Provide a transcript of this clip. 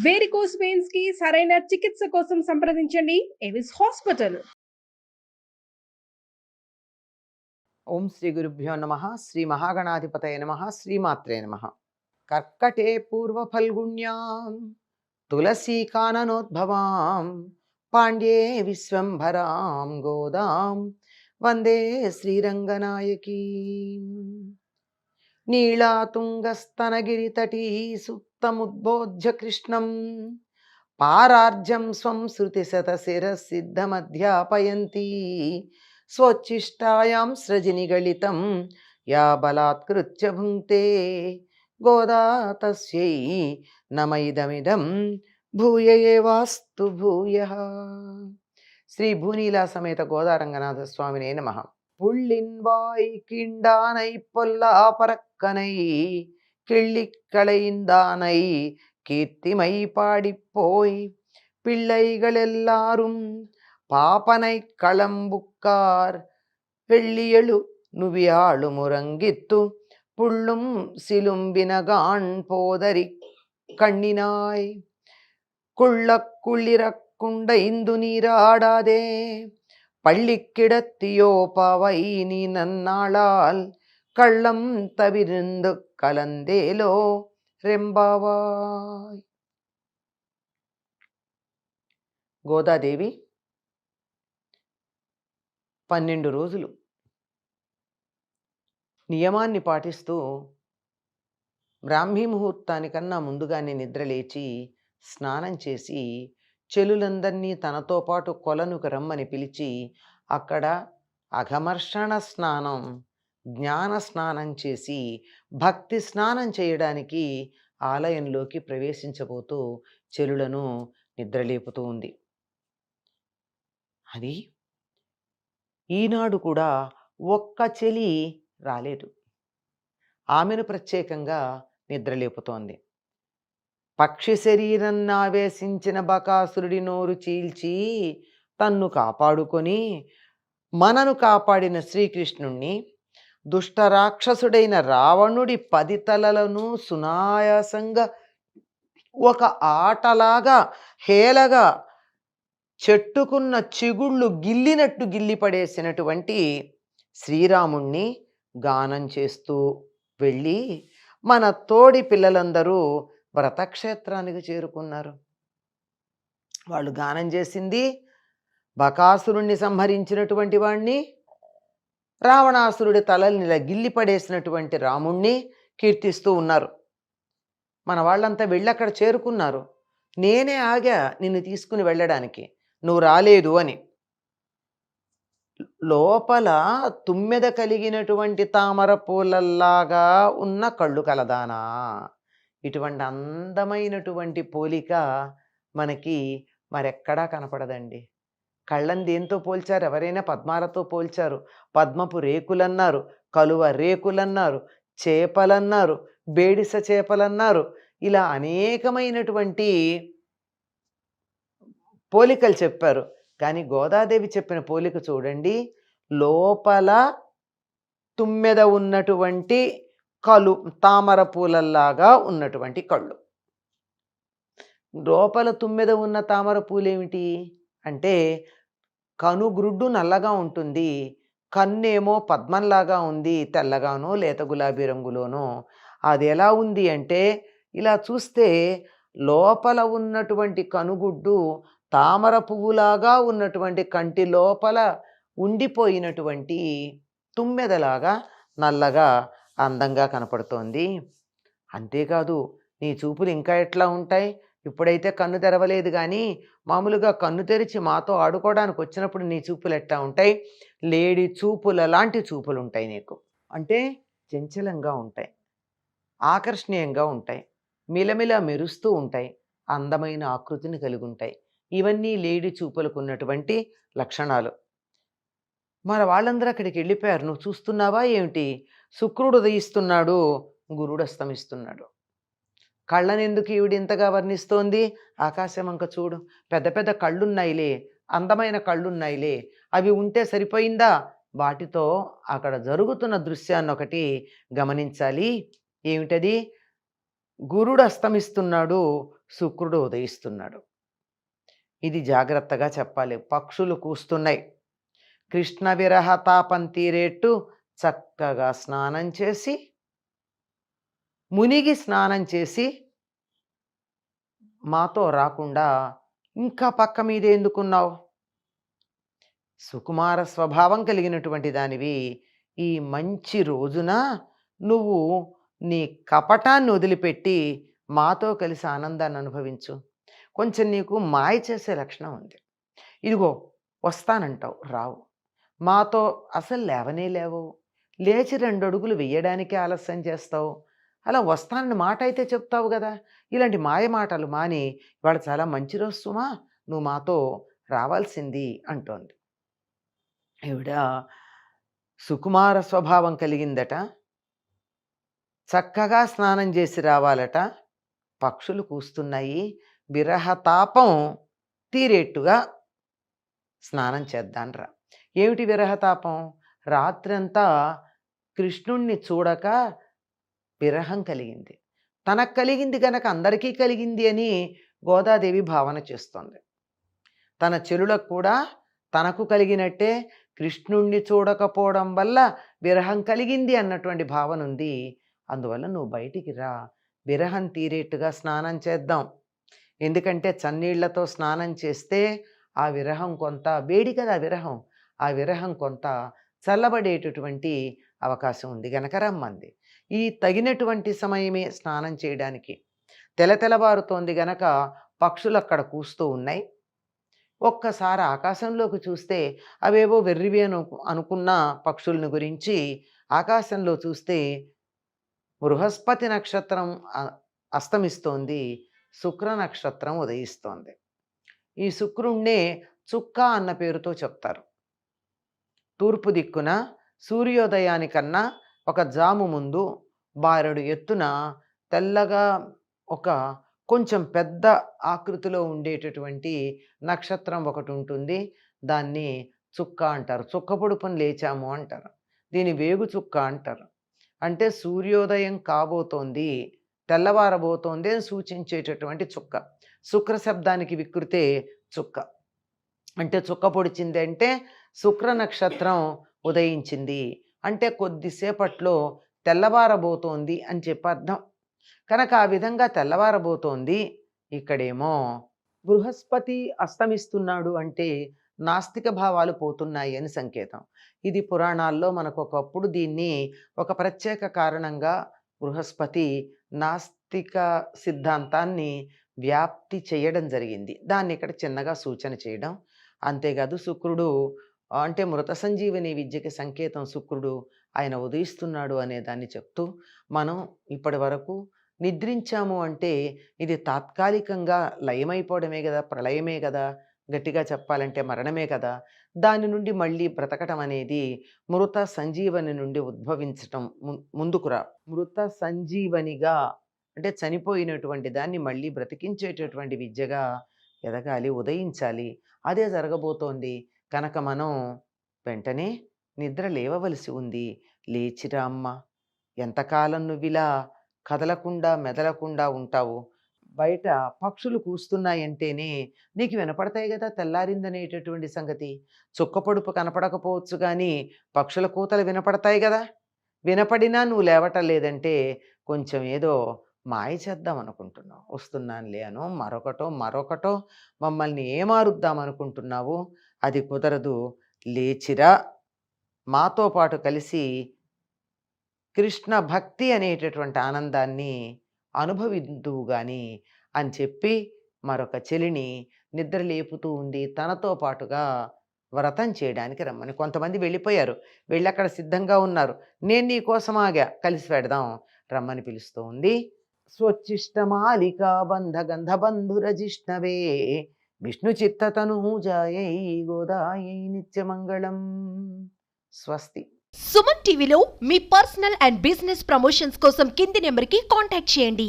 Varicose veins కి సరైన చికిత్స కోసం సంప్రదించండి ఎవిస్ హాస్పిటల్. ఓం శ్రీ గురుభ్యో నమ. శ్రీ మహాగణాధిపతయ నమ. శ్రీమాత్రే నమ. కర్కటే పూర్వఫల్గుణ్యాం తులసీకాననోద్భవాం పాండ్యే విశ్వంభరాం గోదాం వందే శ్రీరంగనాయకీ. నీళాతుంగస్తనగిరితటీ సుప్తముద్బోధ్య కృష్ణం పారార్జం స్వం శృతిశతశిరసిద్ధమధ్యాపయంతి స్వోచ్ఛిష్టాయాం సృజనిగళితం యా బలాత్కృత్య భుంక్తే గోదా తస్యై నమైదమిదం భూయ ఏవాస్తు భూయః. శ్రీ భూనీలా సమేత గోదారంగనాథ స్వామినే నమః. புள்ளின்வாய் கிண்டானை பொல்லாபரக்கனை கிள்ளிக்களைந்தானை கீர்த்திமை பாடிப்போய் பிள்ளைகளெல்லாரும் பாப்பனை களம்புக்கார் வெள்ளியழு நுவியாழு முரங்கித்து புள்ளும் சிலும்பினகான் போதரி கண்ணினாய் குள்ளிரக்குண்டைந்து நீராடாதே பள்ளிக்கிடத்தியோ பாவை நீ நன்னாளால் கள்ளம் தவிர்ந்து கலந்தேலோ రెంబావాయ్. గోదాదేవి 12 రోజులు నియమాన్ని పాటిస్తూ బ్రాహ్మీ ముహూర్తానికన్నా ముందుగానే నిద్రలేచి స్నానం చేసి చెలులందరినీ తనతో పాటు కొలనుకు రమ్మని పిలిచి అక్కడ అఘమర్షణ స్నానం, జ్ఞాన స్నానం చేసి భక్తి స్నానం చేయడానికి ఆలయంలోకి ప్రవేశించబోతూ చెలులను నిద్రలేపుతూ ఉంది. అది ఈనాడు కూడా ఒక్క చెలి రాలేదు. ఆమెను ప్రత్యేకంగా నిద్రలేపుతోంది. పక్షి శరీరన్నావేశించిన బకాసురుడి నోరు చీల్చి తన్ను కాపాడుకొని మనను కాపాడిన శ్రీకృష్ణుణ్ణి దుష్టరాక్షసుడైన రావణుడి 10 తలలను సునాయాసంగా ఒక ఆటలాగా హేళగా చెట్టుకున్న చిగుళ్ళు గిల్లినట్టు గిల్లిపడేసినటువంటి శ్రీరాముణ్ణి గానం చేస్తూ వెళ్ళి మన తోడి పిల్లలందరూ వ్రతక్షేత్రానికి చేరుకున్నారు. వాళ్ళు గానం చేసింది బకాసురుణ్ణి సంహరించినటువంటి వాణ్ణి, రావణాసురుడి తలల్ని గిల్లిపడేసినటువంటి రాముణ్ణి కీర్తిస్తూ ఉన్నారు. మన వాళ్ళంతా వెళ్ళి అక్కడ చేరుకున్నారు. నేనే ఆగా నిన్ను తీసుకుని వెళ్ళడానికి, నువ్వు రాలేదు అని. లోపల తుమ్మెద కలిగినటువంటి తామర పూలల్లాగా ఉన్న కళ్ళు కలదానా. ఇటువంటి అందమైనటువంటి పోలిక మనకి మరెక్కడా కనపడదండి. కళ్ళని దేంతో పోల్చారు? ఎవరైనా పద్మాలతో పోల్చారు. పద్మపు రేకులన్నారు, కలువ రేకులన్నారు, చేపలన్నారు, బేడిస చేపలన్నారు. ఇలా అనేకమైనటువంటి పోలికలు చెప్పారు. కానీ గోదాదేవి చెప్పిన పోలిక చూడండి. లోపల తుమ్మెద ఉన్నటువంటి తామర పూలల్లాగా ఉన్నటువంటి కళ్ళు. లోపల తుమ్మెద ఉన్న తామర పూలేమిటి అంటే కనుగ్రుడ్డు నల్లగా ఉంటుంది, కన్నేమో పద్మంలాగా ఉంది, తెల్లగానో లేత గులాబీ రంగులోనో. అది ఎలా ఉంది అంటే ఇలా చూస్తే లోపల ఉన్నటువంటి కనుగుడ్డు తామర పువ్వులాగా ఉన్నటువంటి కంటి లోపల ఉండిపోయినటువంటి తుమ్మెదలాగా నల్లగా అందంగా కనపడుతోంది. అంతేకాదు, నీ చూపులు ఇంకా ఎట్లా ఉంటాయి? ఇప్పుడైతే కన్ను తెరవలేదు, కానీ మామూలుగా కన్ను తెరిచి మాతో ఆడుకోవడానికి వచ్చినప్పుడు నీ చూపులు ఎట్లా ఉంటాయి? లేడి చూపుల లాంటి చూపులు ఉంటాయి నీకు. అంటే చంచలంగా ఉంటాయి, ఆకర్షణీయంగా ఉంటాయి, మిలమిల మెరుస్తూ ఉంటాయి, అందమైన ఆకృతిని కలిగి ఉంటాయి. ఇవన్నీ లేడి చూపులకు ఉన్నటువంటి లక్షణాలు. మరి వాళ్ళందరూ అక్కడికి వెళ్ళిపోయారు. నువ్వు చూస్తున్నావా ఏమిటి? శుక్రుడు ఉదయిస్తున్నాడు, గురుడు అస్తమిస్తున్నాడు. కళ్ళని ఎందుకు ఈవిడ ఇంతగా వర్ణిస్తోంది? ఆకాశం వంక చూడు, పెద్ద పెద్ద కళ్ళున్నాయిలే, అందమైన కళ్ళున్నాయిలే, అవి ఉంటే సరిపోయిందా? వాటితో అక్కడ జరుగుతున్న దృశ్యాన్ని ఒకటి గమనించాలి. ఏమిటది? గురుడు అస్తమిస్తున్నాడు, శుక్రుడు ఉదయిస్తున్నాడు. ఇది జాగ్రత్తగా చెప్పాలి. పక్షులు కూస్తున్నాయి. కృష్ణ విరహ తాపం తీరేట్టు చక్కగా స్నానం చేసి, మునిగి స్నానం చేసి, మాతో రాకుండా ఇంకా పక్క మీద ఎందుకున్నావు? సుకుమార స్వభావం కలిగినటువంటి దానివి, ఈ మంచి రోజున నువ్వు నీ కపటాన్ని వదిలిపెట్టి మాతో కలిసి ఆనందాన్ని అనుభవించు. కొంచెం నీకు మాయ చేసే లక్షణం ఉంది. ఇదిగో వస్తానంటావు, రావు. మాతో అసలు లేవనే లేవు. లేచి 2 అడుగులు వెయ్యడానికి ఆలస్యం చేస్తావు. అలా వస్తానని మాట అయితే చెప్తావు కదా. ఇలాంటి మాయ మాటలు మాని, ఇవాళ చాలా మంచి రోజు సుమా, నువ్వు మాతో రావాల్సింది అంటోంది. ఈవిడ సుకుమార స్వభావం కలిగిందట. చక్కగా స్నానం చేసి రావాలట. పక్షులు కూస్తున్నాయి. విరహతాపం తీరేట్టుగా స్నానం చేద్దాన్రా. ఏమిటి విరహతాపం? రాత్రంతా కృష్ణుణ్ణి చూడక విరహం కలిగింది. తనకు కలిగింది గనక అందరికీ కలిగింది అని గోదాదేవి భావన చేస్తోంది. తన చెలులకు కూడా తనకు కలిగినట్టే కృష్ణుణ్ణి చూడకపోవడం వల్ల విరహం కలిగింది అన్నటువంటి భావన ఉంది. అందువల్ల నువ్వు బయటికి రా, విరహం తీరేట్టుగా స్నానం చేద్దాం. ఎందుకంటే చన్నీళ్లతో స్నానం చేస్తే ఆ విరహం కొంత వేడి కదా, ఆ విరహం కొంత చల్లబడేటటువంటి అవకాశం ఉంది గనక రమ్మంది. ఈ తగినటువంటి సమయమే స్నానం చేయడానికి. తెలతెలవారుతోంది గనక పక్షులు అక్కడ కూస్తూ ఉన్నాయి. ఒక్కసారి ఆకాశంలోకి చూస్తే అవేవో వెర్రివి అనుకున్న పక్షుల్ని గురించి ఆకాశంలో చూస్తే బృహస్పతి నక్షత్రం అస్తమిస్తోంది, శుక్ర నక్షత్రం ఉదయిస్తోంది. ఈ శుక్రుణ్ణే చుక్క అన్న పేరుతో చెప్తారు. తూర్పు దిక్కున సూర్యోదయానికన్నా ఒక జాము ముందు బారెడు ఎత్తున తెల్లగా ఒక కొంచెం పెద్ద ఆకృతిలో ఉండేటటువంటి నక్షత్రం ఒకటి ఉంటుంది. దాన్ని చుక్క అంటారు. చుక్క పొడుపుని లేచాము అంటారు. దీని వేగు చుక్క అంటారు. అంటే సూర్యోదయం కాబోతోంది, తెల్లవారబోతోంది అని సూచించేటటువంటి చుక్క. శుక్ర శబ్దానికి వికృతే చుక్క. అంటే చుక్క పొడిచింది అంటే శుక్ర నక్షత్రం ఉదయించింది అంటే కొద్దిసేపట్లో తెల్లవారబోతోంది అని చెప్పి అర్థం. కనుక ఆ విధంగా తెల్లవారబోతోంది. ఇక్కడేమో బృహస్పతి అస్తమిస్తున్నాడు అంటే నాస్తిక భావాలు పోతున్నాయి అని సంకేతం. ఇది పురాణాల్లో మనకు ఒకప్పుడు దీన్ని ఒక ప్రత్యేక కారణంగా బృహస్పతి నాస్తిక సిద్ధాంతాన్ని వ్యాప్తి చేయడం జరిగింది. దాన్ని ఇక్కడ చిన్నగా సూచన చేయడం. అంతేకాదు శుక్రుడు అంటే మృత సంజీవని విద్యకి సంకేతం శుక్రుడు, ఆయన ఉదయిస్తున్నాడు అనే దాన్ని చెప్తూ మనం ఇప్పటి వరకు నిద్రించాము అంటే ఇది తాత్కాలికంగా లయమైపోవడమే కదా, ప్రళయమే కదా, గట్టిగా చెప్పాలంటే మరణమే కదా. దాని నుండి మళ్ళీ బ్రతకటం అనేది మృత సంజీవని నుండి ఉద్భవించటం, ముందుకురా మృత సంజీవనిగా అంటే చనిపోయినటువంటి దాన్ని మళ్ళీ బ్రతికించేటటువంటి విద్యగా ఎదగాలి, ఉదయించాలి. అదే జరగబోతోంది. కనుక మనం వెంటనే నిద్ర లేవవలసి ఉంది. లేచిరా అమ్మ, ఎంతకాలం నువ్విలా కదలకుండా మెదలకుండా ఉంటావు? బయట పక్షులు కూస్తున్నాయంటేనే నీకు వినపడతాయి కదా తెల్లారిందనేటటువంటి సంగతి. చుక్క పొడుపు కనపడకపోవచ్చు కానీ పక్షుల కూతలు వినపడతాయి కదా. వినపడినా నువ్వు లేవటం లేదంటే కొంచెం ఏదో మాయ చేద్దాం అనుకుంటున్నావు. వస్తున్నానులే అనో మరొకటో మమ్మల్ని ఏమారుద్దాం అనుకుంటున్నావు. అది కుదరదు. లేచిరా, మాతో పాటు కలిసి కృష్ణ భక్తి అనేటటువంటి ఆనందాన్ని అనుభవిద్దువు గాని అని చెప్పి మరొక చెలిని నిద్ర లేపుతూ ఉంది. తనతో పాటుగా వ్రతం చేయడానికి రమ్మని. కొంతమంది వెళ్ళిపోయారు, వెళ్ళి అక్కడ సిద్ధంగా ఉన్నారు. నేను నీ కోసం ఆగా, కలిసి పెడదాం రమ్మని పిలుస్తూ ఉంది. స్వచ్చిష్టమాలికా బంధ గంధబంధురజిష్ణవే విష్ణు చిత్తతనూజాయై గోదాయై నిత్యమంగళం. స్వస్తి. సుమన్ టీవీలో మీ పర్సనల్ అండ్ బిజినెస్ ప్రమోషన్స్ కోసం కింది నెంబర్కి కాంటాక్ట్ చేయండి.